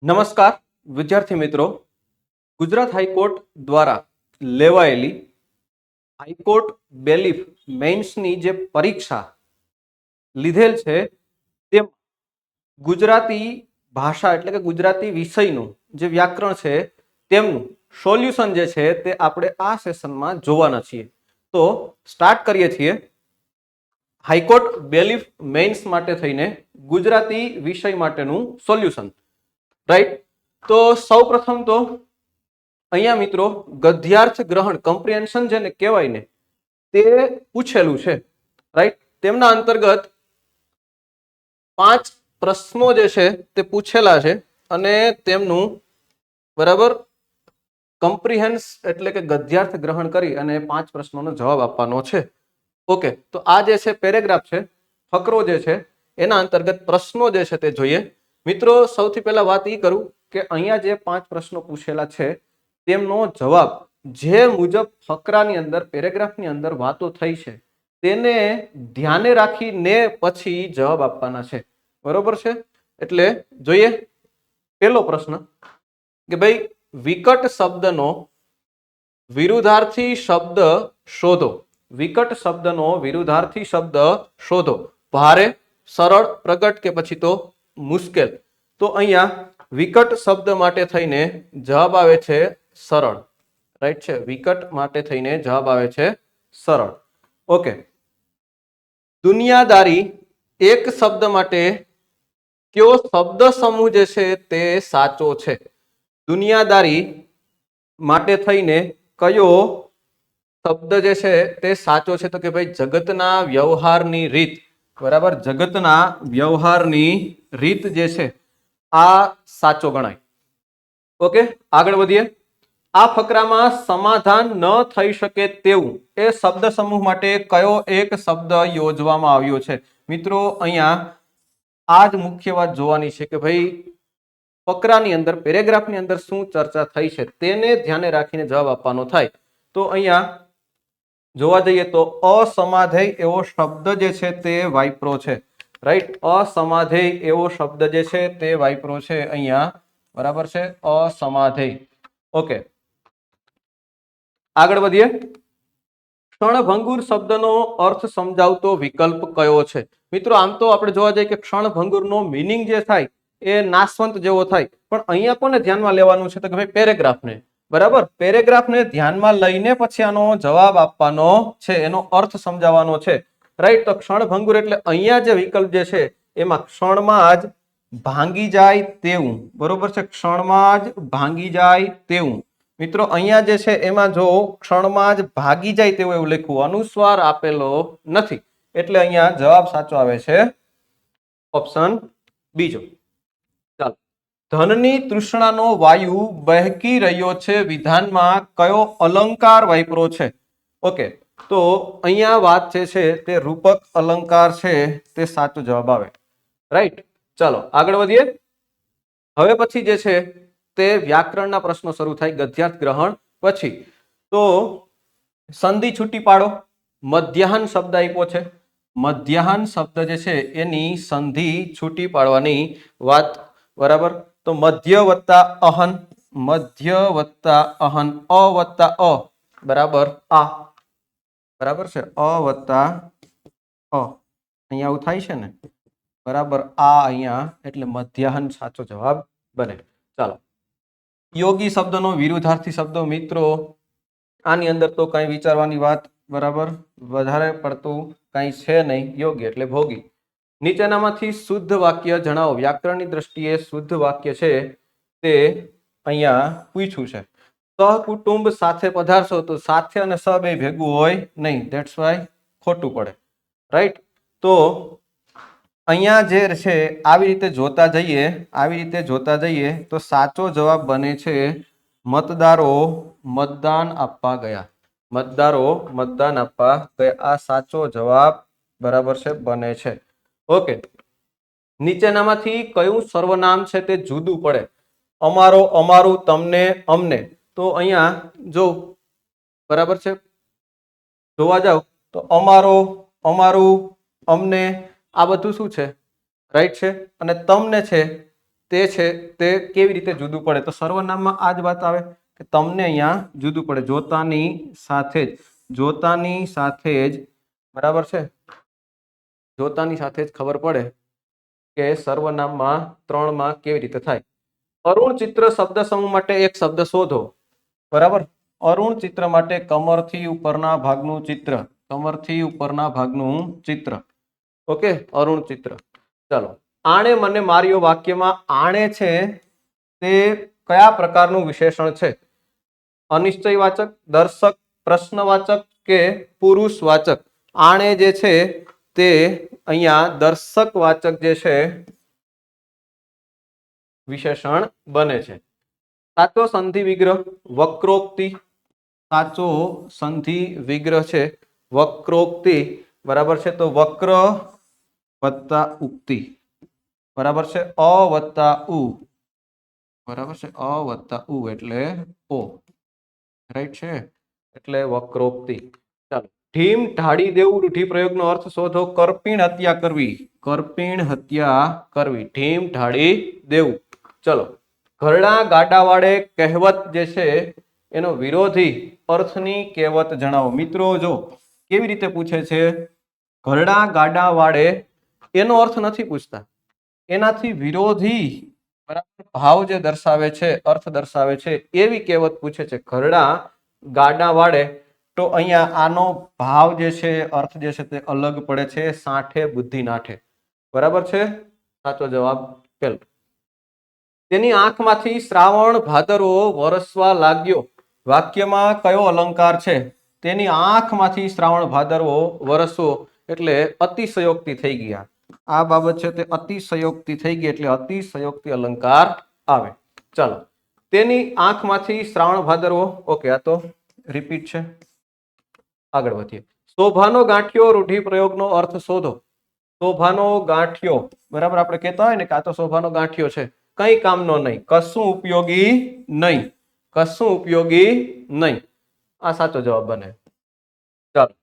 નમસ્કાર વિદ્યાર્થી મિત્રો, ગુજરાત હાઈકોર્ટ દ્વારા લેવાયેલી હાઈકોર્ટ બેલીફ મેન્સની જે પરીક્ષા લીધેલ છે તે ગુજરાતી ભાષા એટલે કે ગુજરાતી વિષયનું જે વ્યાકરણ છે તેમનું સોલ્યુશન જે છે તે આપણે આ સેશનમાં જોવાના છીએ. તો સ્ટાર્ટ કરીએ છીએ. હાઈકોર્ટ બેલીફ મેન્સ માટે થઈને ગુજરાતી વિષય માટેનું સોલ્યુશન. રાઈટ. તો સૌ પ્રથમ તો અહીંયા મિત્રો ગદ્યાર્થ ગ્રહણ કમ્પ્રિહેન્શન જેને કહેવાય ને તે પૂછેલું છે. રાઈટ. તેમના અંતર્ગત 5 પ્રશ્નો જે છે તે પૂછેલા છે અને તેમનું બરાબર કમ્પ્રિહેન્સ એટલે કે ગદ્યાર્થ ગ્રહણ કરી અને 5 પ્રશ્નોનો જવાબ આપવાનો છે. ઓકે, તો આ જે છે પેરેગ્રાફ છે, ફકરો જે છે એના અંતર્ગત પ્રશ્નો જે છે તે જોઈએ. મિત્રો સૌથી પહેલા વાત એ કરું કે અહીંયા જે 5 પ્રશ્નો પૂછેલા છે તેમનો જવાબ જે મુજબ ફકરાની અંદર પેરેગ્રાફની અંદર વાતો થઈ છે તેને ધ્યાને રાખીને પછી જવાબ આપવાના છે. બરોબર છે? એટલે જોઈએ પહેલો પ્રશ્ન કે ભાઈ વિકટ શબ્દનો વિરુદ્ધાર્થી શબ્દ શોધો. વિકટ શબ્દનો વિરુદ્ધાર્થી શબ્દ શોધો. ભારે, સરળ, પ્રગટ કે પછી તો મુશ્કેલ. તો અહીંયા વિકટ શબ્દ માટે થઈને જવાબ આવે છે સરળ. રાઈટ છે. વિકટ માટે થઈને જવાબ આવે છે સરળ. ઓકે. દુનિયાદારી એક શબ્દ માટે કયો શબ્દ સમૂહ જે છે તે સાચો છે? દુનિયાદારી માટે થઈને કયો શબ્દ જે છે તે સાચો છે? તો કે ભાઈ જગતના વ્યવહારની રીત. બરાબર, જગતના વ્યવહારની રીત જે છે આ સાચો ગણાય. ઓકે, આગળ વધીએ. આ ફકરામાં સમાધાન ન થઈ શકે તેવું એ શબ્દ સમૂહ માટે કયો એક શબ્દ યોજવામાં આવ્યો છે? મિત્રો અહીંયા આ જ મુખ્ય વાત જોવાની છે કે ભાઈ ફકરાની અંદર પેરેગ્રાફની અંદર શું ચર્ચા થઈ છે તેને ધ્યાને રાખીને જવાબ આપવાનો થાય. તો અહીંયા જોવા જઈએ તો અસમાધેય એવો શબ્દ જે છે તે વાઇપ્રો છે. રાઈટ. અસમાધેય એવો શબ્દ જે છે તે વાઇપ્રો છે અહીંયા. બરાબર છે, અસમાધેય. ઓકે, આગળ વધીએ. ક્ષણભંગુર શબ્દનો અર્થ સમજાવતો વિકલ્પ કયો છે? મિત્રો આમ તો આપણે જોવા જઈએ કે ક્ષણભંગુરનો મીનિંગ જે થાય એ નાશવંત જેવો થાય, પણ અહીંયા કોને ધ્યાનમાં લેવાનું છે? તો કે ભાઈ પેરેગ્રાફને. બરાબર, પેરેગ્રાફને ધ્યાનમાં લઈને પછી આનો જવાબ આપવાનો છે, એનો અર્થ સમજાવવાનો છે. રાઈટ. તો ક્ષણભંગુર એટલે અહીંયા જે વિકલ્પ જે છે એમાં ક્ષણમાં જ ભાંગી જાય તેવું. બરોબર છે, ક્ષણમાં જ ભાંગી જાય તેવું. મિત્રો અહીંયા જે છે એમાં જો ક્ષણમાં જ ભાગી જાય તેવું એવું લખ્યું, અનુસ્વાર આપેલો નથી, એટલે અહીંયા જવાબ સાચો આવે છે ઓપ્શન બીજો. ચાલો. ધનની તૃષ્ણાનો વાયુ બહેકી રહ્યો છે વિધાનમાં કયો અલંકાર વાપરો છે? ઓકે, તો અહીંયા વાત જે છે તે રૂપક અલંકાર છે તે સાચો જવાબ આવે. રાઈટ. ચાલો આગળ વધીએ. હવે પછી જે છે તે વ્યાકરણના પ્રશ્નો શરૂ થાય ગદ્યાર્થ ગ્રહણ પછી. તો સંધિ છૂટી પાડો. મધ્યાહન શબ્દ આપ્યો છે. મધ્યાહન શબ્દ જે છે એની સંધિ છૂટી પાડવાની વાત. બરાબર. તો મધ્ય વત્તા અહન, મધ્ય વત્તા અહન, અ વત્તા અ બરાબર આ. બરાબર છે, અ વત્તા અ અહીંયા આવું થાય છે ને. બરાબર, આ અહીંયા એટલે મધ્યાહન સાચો જવાબ બને. ચાલો. યોગી શબ્દનો વિરુદ્ધાર્થી શબ્દ. મિત્રો આની અંદર તો કઈ વિચારવાની વાત બરાબર વધારે પડતું કઈ છે નહીં. યોગી એટલે ભોગી. નીચેનામાંથી શુદ્ધ વાક્ય જણાવો. વ્યાકરણની દ્રષ્ટિએ શુદ્ધ વાક્ય છે તે અહીંયા પૂછ્યું છે. સહકુટુંબ સાથે પધારશો તો સાથે અને સ બે ભેગું હોય નહીં, ધેટ્સ વાય ખોટું પડે. રાઈટ. તો અહીંયા જે છે આવી રીતે જોતા જઈએ તો સાચો જવાબ બને છે મતદારો મતદાન આપવા ગયા. મતદારો મતદાન આપવા ગયા, આ સાચો જવાબ બરાબર છે બને છે. ઓકે. નીચેનામાંથી કયું સર્વનામ છે તે જુદું પડે? અમારો, અમારું, તમને, અમને. તો અહીંયા જો બરાબર છે જોવા જાવ તો અમારો, અમારું, અમને આ બધું શું છે? રાઈટ છે. અને તમને છે તે છે તે કેવી રીતે જુદું પડે? તો સર્વનામમાં આ જ વાત આવે કે તમને અહીંયા જુદું પડે, જોતાની સાથે જ બરાબર છે, જોતાની સાથે જ ખબર પડે કે સર્વનામમાં 3 માં કેવી રીતે થાય. અરુણ ચિત્ર શબ્દ સમૂહ માટે એક શબ્દ શોધો. બરાબર, અરુણ ચિત્ર માટે કમરથી ઉપરના ભાગનું ચિત્ર, કમરથી ઉપરના ભાગનું ચિત્ર. ઓકે, અરુણ ચિત્ર. ચાલો, આણે મને માર્યો વાક્યમાં આણે છે તે કયા પ્રકારનું વિશેષણ છે? અનિશ્ચયવાચક, દર્શક, પ્રશ્નવાચક કે પુરુષવાચક? આણે જે છે તે અહીંયા દર્શકવાચક જે છે વિશેષણ બને છે. સાચો સંધિ વિગ્રહ વક્રોક્તિ, સાચો સંધિ વિગ્રહ છે વક્રોક્તિ. બરાબર છે, તો વક્ર વત્તા ઉક્તિ, બરાબર છે, અ વત્તા ઉ, બરાબર છે, અ વત્તા ઉ એટલે ઓ, રાઈટ છે, એટલે વક્રોક્તિ. ચાલો, ઢીમ ઢાળી દેવું રૂઢિપ્રયોગનો અર્થ શોધો. કરપીણ હત્યા કરવી, કરપીણ હત્યા કરવી, ઢીમ ઢાળી દેવું. ચલો, ઘરડા ગાડા વાળે કહેવત જે છે એનો વિરોધી અર્થની કહેવત જણાવો. મિત્રો જો કેવી રીતે પૂછે છે, ઘરડા ગાડા વાળે એનો અર્થ નથી પૂછતા, એનાથી વિરોધી બરાબર ભાવ જે દર્શાવે છે, અર્થ દર્શાવે છે એવી કહેવત પૂછે છે. ઘરડા ગાડા વાળે, તો અહીંયા આનો ભાવ જે છે, અર્થ જે છે તે અલગ પડે છે, સાઠે બુદ્ધિ નાઠે. બરાબર છે, સાચો જવાબ પેલો. તેની આંખમાંથી શ્રાવણ ભાદરવો વરસવા લાગ્યો. વાક્યમાં કયો અલંકાર છે? તેની આંખમાંથી શ્રાવણ ભાદરવો વરસવો એટલે અતિશયોક્તિ થઈ ગયા. આ બાબત છે તે અતિશયોક્તિ થઈ ગઈ એટલે અતિશયોક્તિ અલંકાર આવે. ચાલો, તેની આંખમાંથી શ્રાવણ ભાદરવો, ઓકે, આ તો રિપીટ છે. આગળ વધીએ. શોભાનો ગાંઠિયો રૂઢિપ્રયોગનો અર્થ શોધો. શોભાનો ગાંઠિયો, બરાબર, આપણે કહેતા હોય ને કે આ તો શોભાનો ગાંઠિયો છે, કઈ કામનો નહીં, કશું ઉપયોગી નહીં, કશું ઉપયોગી નહીં. આ સાચો જવાબ બને. ચાલો,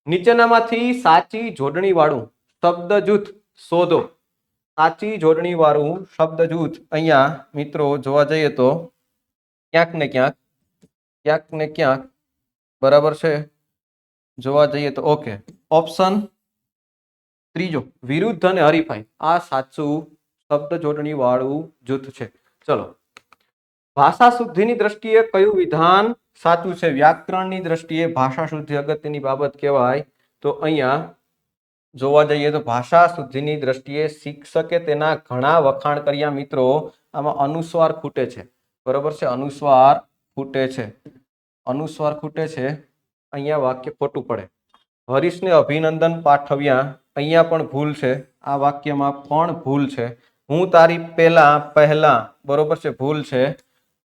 નીચેનામાંથી સાચી જોડણી વાળું શબ્દ જૂથ શોધો. સાચી જોડણી વાળું શબ્દ જૂથ અહીંયા મિત્રો જોવા જઈએ તો ક્યાંક ને ક્યાંક બરાબર છે, જોવા જઈએ તો ઓકે, ઓપ્શન ત્રીજો વિરુદ્ધ અને હરીફાઈ, આ સાચું શબ્દ જોડણી વાળું જૂથ છે. ચલો, ભાષા શુદ્ધિની દ્રષ્ટિએ કયું વિધાન સાચું છે? વ્યાકરણની દ્રષ્ટિએ ભાષા શુદ્ધિ અગત્યની બાબત કહેવાય. તો અહીંયા જોવા જઈએ તો ભાષા શુદ્ધિની દ્રષ્ટિએ શિક્ષકે તેના ઘણા વખાણ કર્યા. મિત્રો આમાં અનુસ્વાર ખૂટે છે, બરોબર છે, અનુસ્વાર ખૂટે છે, અનુસ્વાર ખૂટે છે, અહીંયા વાક્ય ખોટું પડે. હરીશને અભિનંદન પાઠવ્યા, અહીંયા પણ ભૂલ છે, આ વાક્યમાં પણ ભૂલ છે. હું તારી પહેલા, બરોબર છે, ભૂલ છે,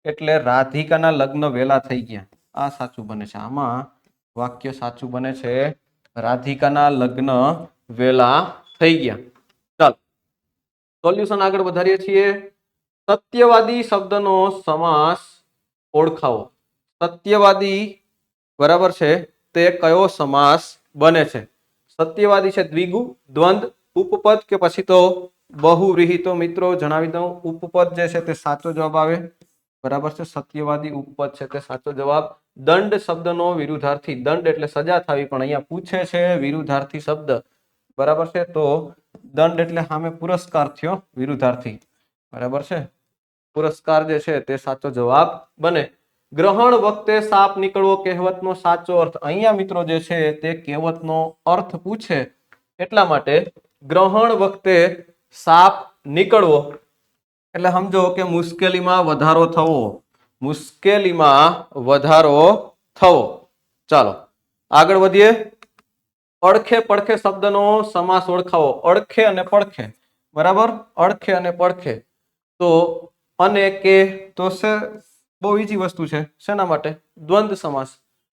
એટલે રાધિકાના લગ્ન વહેલા થઈ ગયા, આ સાચું બને છે. આમાં વાક્ય સાચું બને છે, રાધિકાના લગ્ન વહેલા થઈ ગયા. ચાલો, સોલ્યુશન આગળ વધારીએ છીએ. સત્યવાદી શબ્દનો સમાસ ઓળખાવો. સત્યવાદી, બરાબર છે, તે કયો સમાસ બને છે? સત્યવાદી છે દ્વિગુ, દ્વંદ, ઉપપદ કે પછી તો બહુવ્રીહી? તો મિત્રો જણાવી દઉં, ઉપપદ જે છે તે સાચો જવાબ આવે. બરાબર છે, સત્યવાદી ઉપપદ છે તે સાચો જવાબ. દંડ શબ્દનો વિરુદ્ધાર્થી, દંડ એટલે સજા થવી, પણ અહીંયા પૂછે છે વિરુદ્ધાર્થી શબ્દ, બરાબર છે, તો દંડ એટલે સામે પુરસ્કાર થયો, વિરુદ્ધાર્થી, બરાબર છે, પુરસ્કાર જે છે તે સાચો જવાબ બને. ગ્રહણ વખતે સાપ નીકળવો કહેવતનો સાચો અર્થ. અહીંયા મિત્રો જે છે તે કહેવતનો અર્થ પૂછે એટલા માટે ગ્રહણ વખતે સાપ નીકળવો એટલે સમજો કે મુશ્કેલીમાં વધારો થવો, મુશ્કેલીમાં વધારો થવો. ચાલો આગળ વધીએ. અડખે પડખે શબ્દનો સમાસ ઓળખાવો. અડખે અને પડખે, બરાબર, અડખે અને પડખે, તો અને કે તો બહુ ઈજી વસ્તુ છે. શેના માટે? દ્વંદ સમાસ.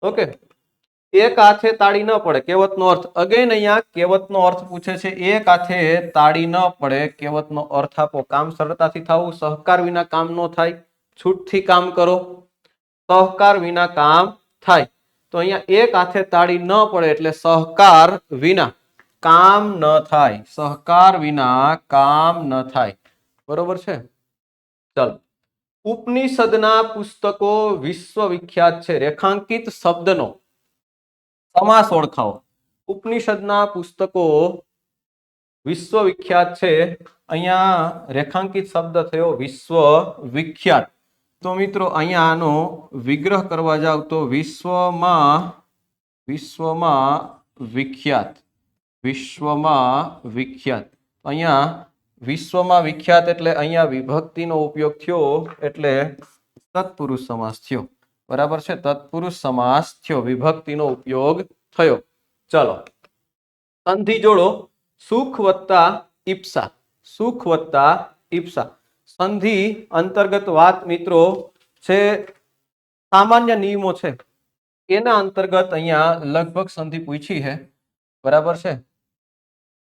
ઓકે, એક હાથે તાળી ન પડે કહેવતનો અર્થ. અગેન અહીંયા કહેવતનો અર્થ પૂછે છે. એક હાથે તાળી ન પડે કહેવતનો અર્થ આપો. કામ સરળતાથી થવું, સહકાર વિના કામ ન થાય, છૂટથી કામ કરો, સહકાર વિના કામ થાય. તો અહીંયા એક હાથે તાળી ન પડે એટલે સહકાર વિના કામ ન થાય, સહકાર વિના કામ ન થાય, બરોબર છે. ચાલો, ઉપનિષદના પુસ્તકો વિશ્વવિખ્યાત છે. રેખાંકિત શબ્દનો સમાસ ઓળખાવો. ઉપનિષદના પુસ્તકો વિશ્વવિખ્યાત છે. અહીંયા રેખાંકિત શબ્દ થયો વિશ્વ વિખ્યાત. તો મિત્રો અહીંયા આનો વિગ્રહ કરવા જાવ તો વિશ્વમાં વિખ્યાત. અહીંયા વિશ્વમાં વિખ્યાત એટલે અહીંયા વિભક્તિનો ઉપયોગ થયો એટલે તત્પુરુષ સમાસ થયો. બરાબર છે, તત્પુરુષ સમાસ થયો, વિભક્તિનો ઉપયોગ થયો. ચલો, સંધિ જોડો. સુખ વત્તા ઈપ્સા. સંધિ અંતર્ગત વાત મિત્રો છે, સામાન્ય નિયમો છે એના અંતર્ગત અહીંયા લગભગ સંધિ પૂછી છે. બરાબર છે,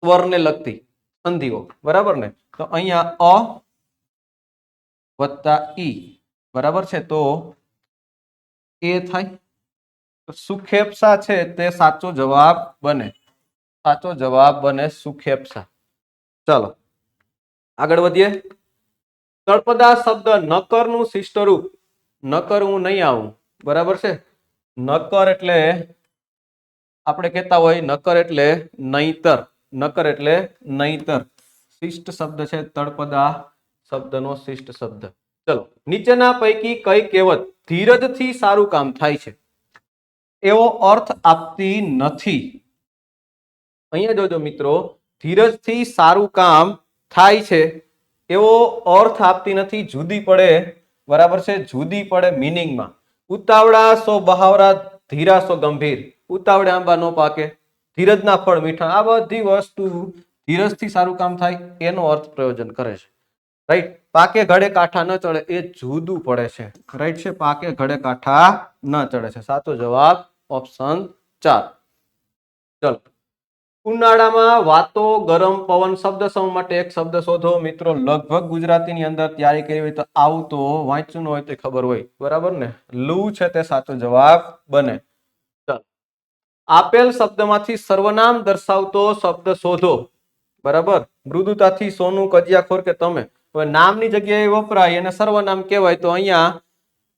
સ્વરને લગતી સંધિઓ. બરાબર ને, તો અહીંયા અ વત્તા ઈ. બરાબર છે, તો એ થાય. સુખેપ્સા છે તે સાચો જવાબ બને. સુખેપ્સા. ચાલો આગળ વધીએ. તળપદા શબ્દ નકરનું શિષ્ટ રૂપ. નકર હું નહીં આવું. બરાબર છે, નકર એટલે આપણે કહેતા હોય નકર એટલે નહીતર. શિષ્ટ શબ્દ છે તળપદા શબ્દનો શિષ્ટ શબ્દ. ચલો, નીચેના પૈકી કઈ કહેવત ધીરજથી સારું કામ થાય છે એવો અર્થ આપતી નથી? અહીંયા જોજો મિત્રો, ધીરજથી સારું કામ થાય છે એવો અર્થ આપતી નથી, જુદી પડે. બરાબર છે, જુદી પડે મિનિંગમાં. ઉતાવળા સો બહાવરા, ધીરા સો ગંભીર. ઉતાવળે આંબા નો પાકે, ધીરજના ફળ મીઠા. આ બધી વસ્તુ ધીરજથી સારું કામ થાય એનો અર્થ પ્રયોજન કરે છે. રાઈટ. પાકે ઘડે કાંઠા ન ચડે એ જુદું પડે છે. રાઈટ છે, પાકે ઘડે કાંઠા ન ચડે છે. સાચો જવાબ ઓપ્શન 4. ચલો, ઉનાળામાં વાતો ગરમ પવન શબ્દ સમૂહ માટે એક શબ્દ શોધો. મિત્રો લગભગ ગુજરાતીની અંદર તૈયારી કરી હોય તો આવું તો વાંચ્યું ન હોય તો ખબર હોય. બરાબર ને, લૂ છે તે સાચો જવાબ બને. ચાલો, આપેલ શબ્દમાંથી સર્વનામ દર્શાવતો શબ્દ શોધો. બરાબર, મૃદુતાથી સોનું, કજિયાખોર કે તમે. હવે નામની જગ્યાએ વપરાય અને સર્વનામ કહેવાય તો અહીંયા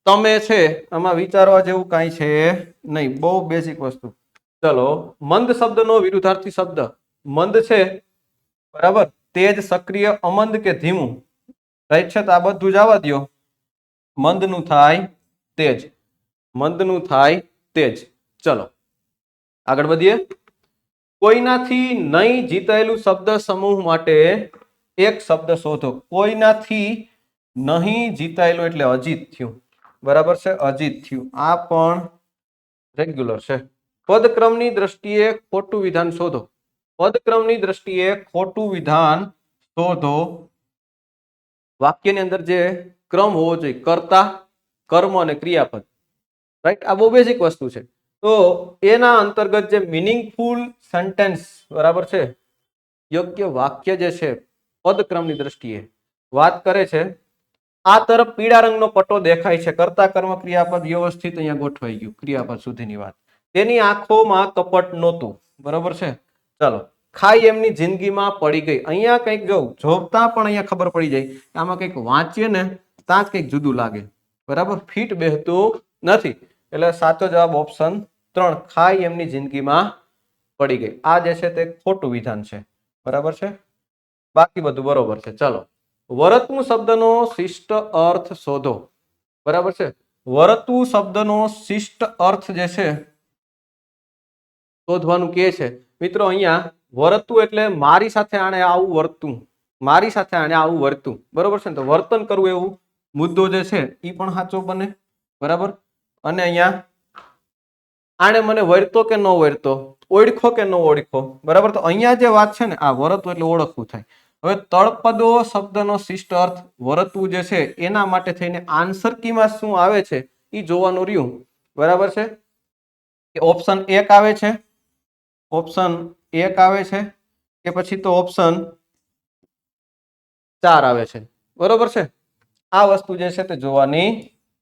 તમે છે, આમાં વિચારવા જેવું કાંઈ છે નહીં, બહુ બેઝિક વસ્તુ. ચલો, મંદ શબ્દનો વિરુદ્ધાર્થી શબ્દ. મંદ છે, બરાબર, તેજ, સક્રિય, અમંદ કે ધીમું. રાઈટ છે, તો આ બધું જવા દો. મંદનું થાય તેજ. ચલો આગળ વધીએ. કોઈનાથી નહીં જીતાયેલું શબ્દ સમૂહ માટે એક શબ્દ શોધો. કોઈનાથી નહીં જીતાયેલું એટલે અજીત થયું. બરાબર છે, અજીત થયું. આ પણ રેગ્યુલર છે. પદક્રમની દ્રષ્ટિએ ખોટું વિધાન શોધો. વાક્યની અંદર જે ક્રમ હોવો જોઈએ, કર્તા, કર્મ અને ક્રિયાપદ. રાઈટ, આ બહુ બેઝિક વસ્તુ છે. તો એના અંતર્ગત જે મિનિંગફુલ સેન્ટેન્સ, બરાબર છે, યોગ્ય વાક્ય જે છે પદક્રમની દ્રષ્ટિએ વાત કરે છે. આ તરફ પીળા રંગનો પટ્ટો દેખાય છે. કર્તા, કર્મ, ક્રિયાપદ વ્યવસ્થિત અહીંયા ગોઠવાઈ ગયું. ક્રિયાપદ સુધીની વાત. તેની આંખોમાં કપટ નહોતું. બરાબર છે. ચાલો, ખાઈ એમની જિંદગીમાં પડી ગઈ. અહીંયા કંઈક જોતા પણ અહીંયા ખબર પડી જાય આમાં કંઈક વાંચીએ ને ત્યાં જ કંઈક જુદું લાગે. બરાબર, ફીટ બેહતું નથી. એટલે સાચો જવાબ ઓપ્શન 3, ખાઈ એમની જિંદગીમાં પડી ગઈ. આ જે છે તે ખોટું વિધાન છે. બરાબર છે, બાકી બધું બરોબર છે. ચાલો, વરતું શબ્દનો શિષ્ટ અર્થ શોધો. બરાબર છે, વરતું શબ્દનો શિષ્ટ અર્થ જે છે શોધવાનું કે છે. મિત્રો અહીંયા વરતું એટલે મારી સાથે આને આવું વર્તું, બરોબર છે ને, તો વર્તન કરવું એવું મુદ્દો જે છે એ પણ સાચો બને. બરાબર, અને અહીંયા આને મને વર્તો કે ન વર્તો, ઓળખો કે ન ઓળખો. બરાબર, તો અહીંયા જે વાત છે ને આ વરતું એટલે ઓળખવું થાય. હવે તળપદો શબ્દનો શિષ્ટ અર્થ વરતું જે છે એના માટે થઈને આન્સર કીમાં શું આવે છે એ જોવાનું રહ્યું. બરાબર છે, ઓપ્શન 1 આવે છે, કે પછી તો ઓપ્શન 4 આવે છે. બરોબર છે, આ વસ્તુ જે છે તે જોવાની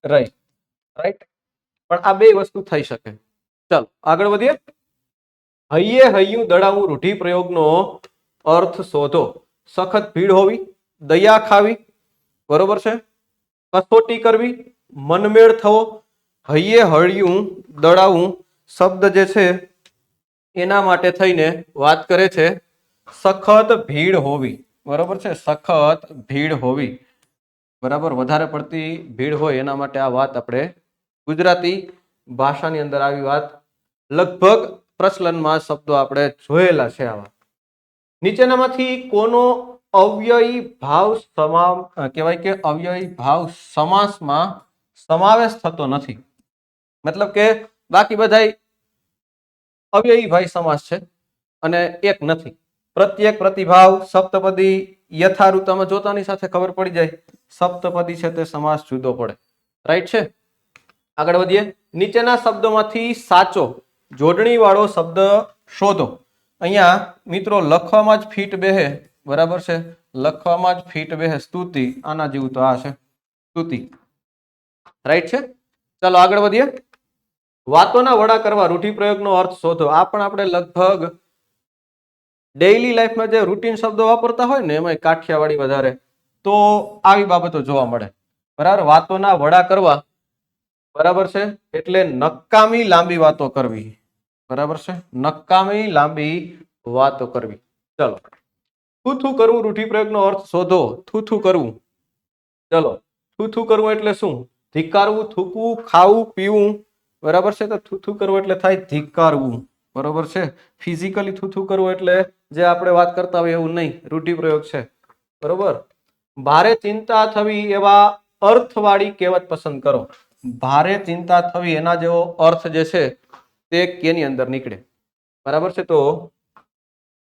રહી. રાઈટ, પણ આ બે વસ્તુ થઈ શકે. ચાલો આગળ વધીએ. હૈયે હૈયું દડાવું રૂઢિપ્રયોગનો અર્થ શોધો. સખત ભીડ હોવી, દયા ખાવી. બરોબર છે, કસોટી કરવી, મનમેળ થવો, હૈયે હળિયું દળાવું શબ્દ જે છે એના માટે થઈને વાત કરે છે સખત ભીડ હોવી. બરોબર છે, સખત ભીડ હોવી. બરાબર, વધારે પડતી ભીડ હોય એના માટે આ વાત આપણે ગુજરાતી ભાષાની અંદર આવી વાત લગભગ પ્રચલનમાં શબ્દો આપણે જોયેલા છે. આવા નીચેનામાંથી કોનો અવ્યયી ભાવ કહેવાય કે અવ્યયી ભાવ સમાસમાં સમાવેશ થતો નથી? મતલબ કે બાકી બધા અવ્યયી ભાઈ સમાસ છે અને એક નથી. પ્રત્યેક પ્રતિભાવ સપ્તપદી યથાઋતમાં જોતાની સાથે ખબર પડી જાય સપ્તપદી છે તે સમાસ જુદો પડે. રાઈટ છે. આગળ વધીએ. નીચેના શબ્દોમાંથી સાચો જોડણી વાળો શબ્દ શોધો. અહીંયા મિત્રો લખવામાં જ ફીટ બેહે. બરાબર છે, લખવામાં જ ફીટ બેહે. સ્તુતિ, આના જેવું તો આ છે સ્તુતિ. રાઈટ છે. ચાલો આગળ વધીએ. વાતોના વડા કરવા રૂઢિપ્રયોગનો અર્થ શોધો. આ પણ આપણે લગભગ ડેઈલી લાઈફમાં જે રૂટીન શબ્દો વાપરતા હોય ને એમાં કાઠિયાવાડી વધારે, તો આવી બાબતો જોવા મળે. બરાબર, વાતોના વડા કરવા. બરાબર છે, એટલે નકામી લાંબી વાતો કરવી. બરાબર છે, નકામી લાંબી વાતો કરવી. ચલો, થૂથું કરવું રૂઢિપ્રયોગનો અર્થ શોધો. થૂથું કરવું. ચલો, થૂથું કરવું એટલે શું? ધિક્કારવું, થૂકવું, ખાવું, પીવું. બરાબર છે, તો થૂથું કરવું એટલે થાય ધિક્કારવું. બરોબર છે. ફિઝિકલી થૂથું કરવું એટલે જે આપણે વાત કરતા હોય એવું નહીં, રૂઢિપ્રયોગ છે. બરોબર. ભારે ચિંતા થવી એવા અર્થવાળી કહેવત પસંદ કરો. ભારે ચિંતા થવી એના જેવો અર્થ જે છે તે કેની અંદર નીકળે? બરાબર છે, તો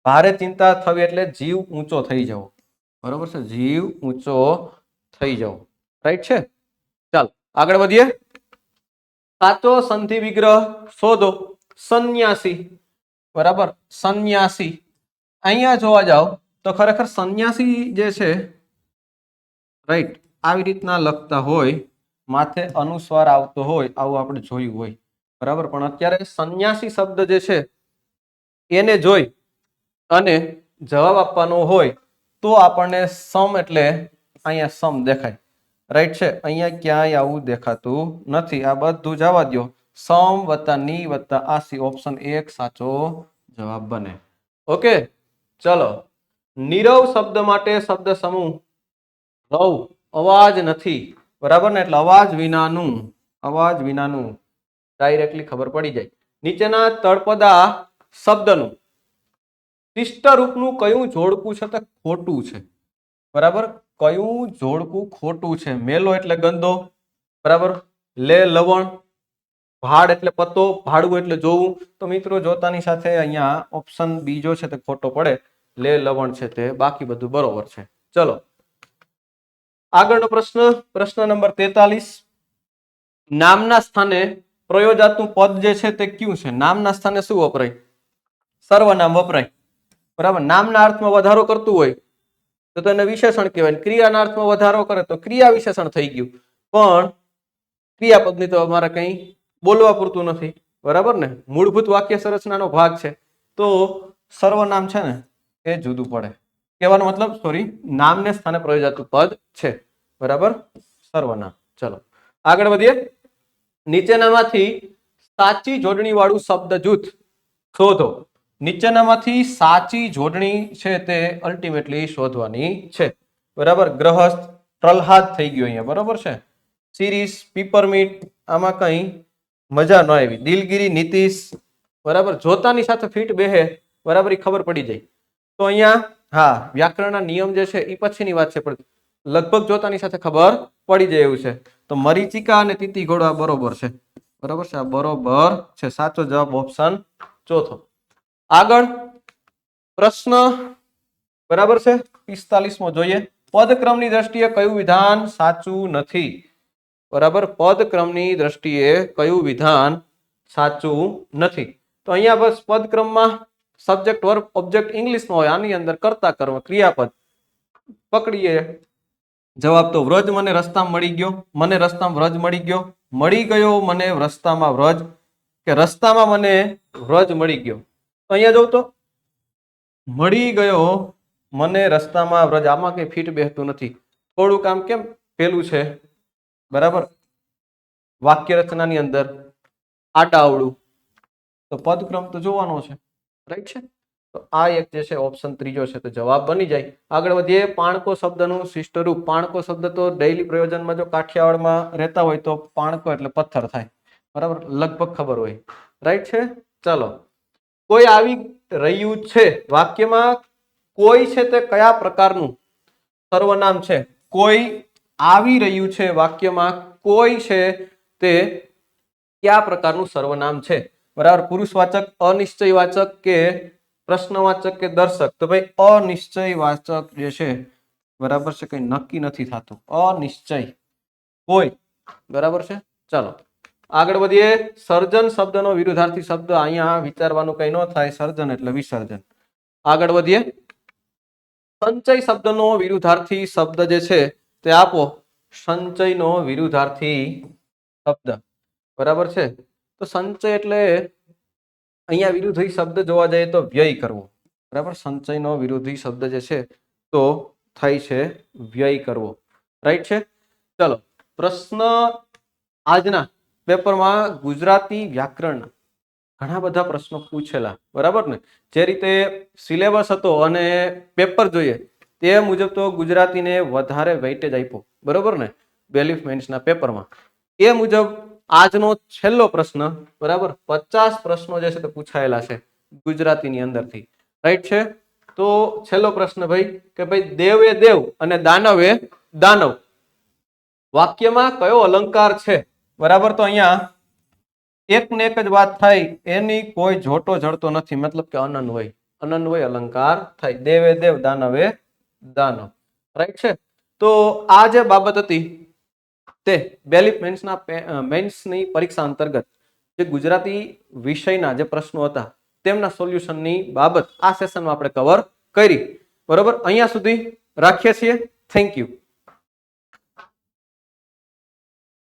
ભારે ચિંતા થવી એટલે જીવ ઊંચો થઈ જવો. બરોબર છે, જીવ ઊંચો થઈ જવો. રાઈટ છે. ચાલ આગળ વધીએ. સાચો સંધિ વિગ્રહ શોધો. સંન્યાસી. બરાબર, સંન્યાસી. અહીંયા જોવા જાવ તો ખરેખર સંન્યાસી જે છે, રાઈટ, આવી રીતના લખતા હોય, માથે અનુસ્વાર આવતો હોય, આવું આપણે જોયું હોય. બરાબર, પણ અત્યારે સંન્યાસી શબ્દ જે છે એને જોઈ અને જવાબ આપવાનો હોય તો આપણને સમ એટલે અહીંયા સમ દેખાય. રાઈટ છે. અહીંયા ક્યાંય આવું દેખાતું નથી. આ બધું જવા દો. સમ વત્તા ની વત્તા આસી, ઓપ્શન 1 સાચો જવાબ બને. ઓકે, ચલો. નીરવ શબ્દ માટે શબ્દ સમૂહ રવ, અવાજ નથી. બરાબર ને, એટલે અવાજ વિનાનું. અવાજ વિનાનું ડાયરેક્ટલી ખબર પડી જાય. નીચેના તળપદા શબ્દનું શિષ્ટ રૂપનું કયું જોડકું છે તે ખોટું છે? બરાબર, કયું જોડકું ખોટું છે? મેલો એટલે ગંદો. બરાબર, લે લવણ, ભાડ એટલે પત્તો, ભાડવું એટલે જોવું. તો મિત્રો જોતાની સાથે અહીંયા ઓપ્શન બીજો છે તે ખોટો પડે. લે લવણ છે તે બાકી બધું બરોબર છે. ચલો આગળનો પ્રશ્ન, પ્રશ્ન નંબર 43. નામના સ્થાને પ્રયોજાતું પદ જે છે તે કયું છે? નામના સ્થાને શું વપરાય? સર્વનામ વપરાય. બરાબર, નામના અર્થમાં વધારો કરતું હોય તો તેને વિશેષણ કહેવાય. ક્રિયાના અર્થમાં વધારો કરે તો ક્રિયા વિશેષણ થઈ ગયું. પણ ક્રિયાપદની તો અમારે કંઈ બોલવા પૂરતું નથી. બરાબર ને, મૂળભૂત વાક્ય સંરચનાનો ભાગ છે તો સર્વનામ છે ને એ જુદું પડે. કહેવાનો મતલબ, સોરી, નામને સ્થાને પ્રયોજાતું પદ છે. બરાબર, સર્વનામ. ચલો આગળ વધીએ. નીચેનામાંથી સાચી જોડણી વાળું શબ્દ જૂથ શોધો. નીચેનામાંથી સાચી જોડણી છે તે અલ્ટિમેટલી શોધવાની છે. બરાબર, ગ્રહસ્થ, પ્રહલાદ થઈ ગયો અહીંયા. બરાબર છે. સિરીસ, પીપરમીટ, આમાં કઈ મજા ન આવી. દિલગીરી, નીતિશ. બરાબર, જોતાની સાથે ફીટ બેહે. બરાબર, એ ખબર પડી જાય. તો અહીંયા હા, વ્યાકરણના નિયમ જે છે એ પછીની વાત છે, પણ લગભગ જોતાની સાથે ખબર પડી જાય એવું છે. તો મરીચિકા અને તીતી ઘોડો આ બરોબર છે. બરાબર છે, આ બરોબર છે. સાચો જવાબ ઓપ્શન ચોથો. આગળ પ્રશ્ન બરાબર છે 45મો જોઈએ. પદક્રમની દ્રષ્ટિએ કયું વિધાન સાચું નથી? બરાબર, પદક્રમની દ્રષ્ટિએ કયું વિધાન સાચું નથી? તો અહીંયા બસ પદક્રમમાં સબ્જેક્ટ વર્બ ઓબ્જેક્ટ ઇંગ્લિશમાં હોય, આની અંદર કર્તા કર્મ ક્રિયાપદ પકડીએ. જવાબ તો વ્રજ મને રસ્તામાં મળી ગયો, મને રસ્તામાં વ્રજ મળી ગયો, મળી ગયો મને રસ્તામાં વ્રજ, કે રસ્તામાં મને વ્રજ મળી ગયો. તો અહીંયા જોઉં તો મળી ગયો મને રસ્તામાં વ્રજ, આમાં કઈ ફીટ બેસતું નથી. થોડું કામ કેમ પેલું છે, બરાબર. વાક્ય રચનાની અંદર આડાઅવળું, તો પદક્રમ તો જોવાનો છે, રાઈટ છે. તો આ એક જે છે ઓપ્શન ત્રીજો છે, તો જવાબ બની જાય. આગળ વધીએ. પાણકો શબ્દનું શિષ્ટ રૂપ. પાણકો શબ્દ તો ડેઈલી પ્રયોજનમાં જો કાઠિયાવાડમાં રહેતા હોય તો પાણકો એટલે પથ્થર થાય, બરાબર, લગભગ ખબર હોય, રાઈટ છે. ચાલો, કોઈ આવી રહ્યું છે વાક્યમાં, કોઈ છે તે કયા પ્રકારનું સર્વનામ છે? કોઈ આવી રહ્યું છે વાક્યમાં, કોઈ છે તે કયા પ્રકારનું સર્વનામ છે? બરાબર. પુરુષવાચક, અનિશ્ચયવાચક કે પ્રશ્નવાચક કે દર્શક? તો ભાઈ અનિશ્ચયવાચક જે છે, બરાબર છે, કઈ નક્કી નથી થતું. અનિશ્ચય કોઈ, બરાબર છે. ચાલો આગળ વધીએ. સર્જન શબ્દનો વિરુદ્ધાર્થી શબ્દ. અહીંયા વિચારવાનું કઈ ન થાય, સર્જન એટલે વિસર્જન. આગળ વધીએ. સંચય શબ્દનો વિરુદ્ધાર્થી શબ્દ જે છે તે આપો. સંચયનો વિરુદ્ધાર્થી શબ્દ, બરાબર છે. તો સંચય એટલે અહીંયા વિરુદ્ધી શબ્દ જોવા જઈએ તો વ્યય કરવો, બરાબર. સંચયનો વિરોધી શબ્દ જે છે તો થાય છે વ્યય કરવો, રાઈટ છે. ચલો, પ્રશ્ન આજના પેપરમાં ગુજરાતી વ્યાકરણ ઘણા બધા પ્રશ્નો પૂછેલા, બરાબર ને. જે રીતે સિલેબસ હતો અને પેપર જોઈએ તે મુજબ તો ગુજરાતીને વધારે વેઇટેજ આપ્યો, બરાબર ને, બેલીફ મેન્સના પેપરમાં. એ મુજબ આજનો છેલ્લો પ્રશ્ન, બરાબર, 50 પ્રશ્નો જે છે તે પૂછાયેલા છે ગુજરાતીની અંદરથી, રાઈટ છે. તો છેલ્લો પ્રશ્ન ભાઈ કે ભાઈ દેવે દેવ અને દાનવે દાનવ વાક્યમાં કયો અલંકાર છે? બરાબર. તો અહીંયા એક ને એક જ વાત થાય, એની કોઈ જોટો જડતો નથી, મતલબ કે અનન્વય, અનન્વય અલંકાર થાય. દેવે દેવ દાનવે દાનવ, રાઈટ છે. તો આ જે બાબત હતી તે બેલીફ મેન્સની પરીક્ષા અંતર્ગત જે ગુજરાતી વિષયના જે પ્રશ્નો હતા તેમના સોલ્યુશનની બાબત આ સેશનમાં આપણે કવર કરી, બરોબર. અહીંયા સુધી રાખીએ છીએ. Thank you.